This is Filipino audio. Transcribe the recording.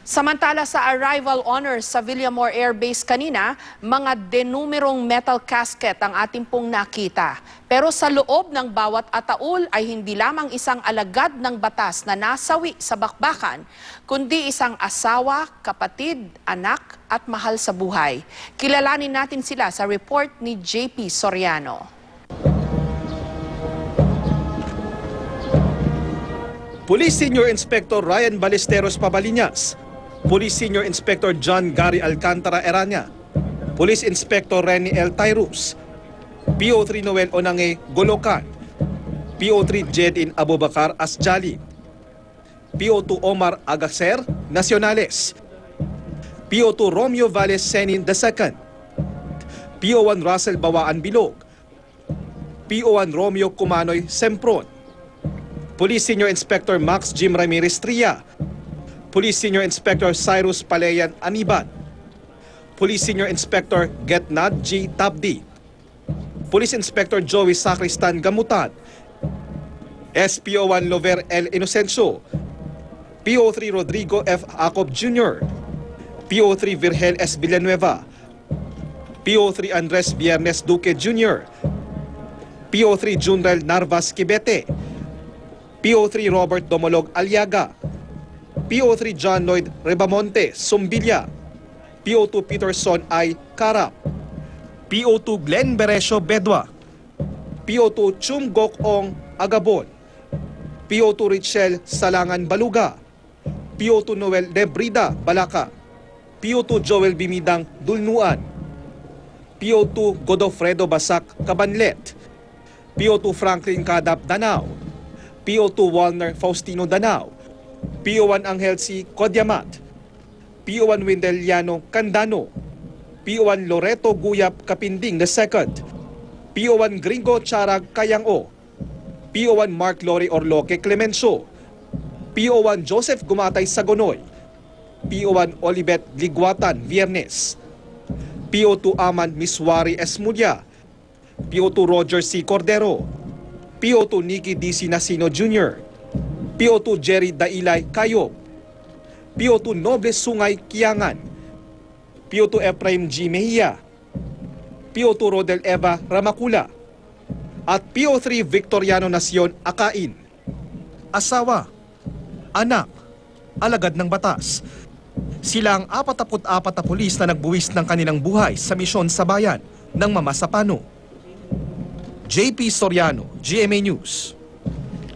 Samantala sa arrival honors sa Villamor Air Base kanina, mga denumerong metal casket ang ating pong nakita. Pero sa loob ng bawat ataul ay hindi lamang isang alagad ng batas na nasawi sa bakbakan, kundi isang asawa, kapatid, anak at mahal sa buhay. Kilalanin natin sila sa report ni JP Soriano. Police Senior Inspector Ryan Ballesteros Pabaliñas, Police Senior Inspector John Gary Alcantara Eranya, Police Inspector Renny L. Tyrus, PO3 Noel Onange Golokan, PO3 Jedin Abubakar Asjali, PO2 Omar Agacer Nacionales, PO2 Romeo Valles Senin II, PO1 Russell Bawaan Bilog, PO1 Romeo Kumanoy Sempron, Police Senior Inspector Max Jim Ramirez Tria, Police Senior Inspector Cyrus Palayan Aniban, Police Senior Inspector Getnad G. Tabdi, Police Inspector Joey Sacristan Gamutan, SPO1 Lover L. Inocencio, PO3 Rodrigo F. Acob Jr., PO3 Virgel S. Villanueva, PO3 Andres Viernes Duque Jr., PO3 Junrel Narvas Kibete, PO3 Robert Domolog Aliaga, PO3 John Lloyd Rebamonte Sumbilla, PO2 Peterson I. Karap, PO2 Glenn Beresio Bedwa, PO2 Chum Gok Ong Agabon, PO2 Richel Salangan Baluga, PO2 Noel Debrida Balaka, PO2 Joel Bimidang Dulnuan, PO2 Godofredo Basak Cabanlet, PO2 Franklin Kadap Danao, PO2 Walner Faustino Danao, PO1 Angel C. Kodyamat, PO1 Windeliano Candano, PO1 Loreto Guyap Kapinding II, PO1 Gringo Charag Kayang-o, PO1 Mark Lori Orloque Clemencio, PO1 Joseph Gumatay Sagonoy, PO1 Olivet Liguatan Viernes, PO2 Aman Miswari Esmudia, PO2 Roger C. Cordero, PO2 Nicky D. Sinasino Jr., PO2 Jerry Dailay Kayob, PO2 Noble Sungay Kiangan, PO2 Ephraim G. Mejia, PO2 Rodel Eva Ramakula, at PO3 Victoriano Nacion Akain. Asawa, anak, alagad ng batas. Sila ang 44 na pulis na nagbuwis ng kanilang buhay sa misyon sa bayan ng Mama Sapano. JP Soriano, GMA News.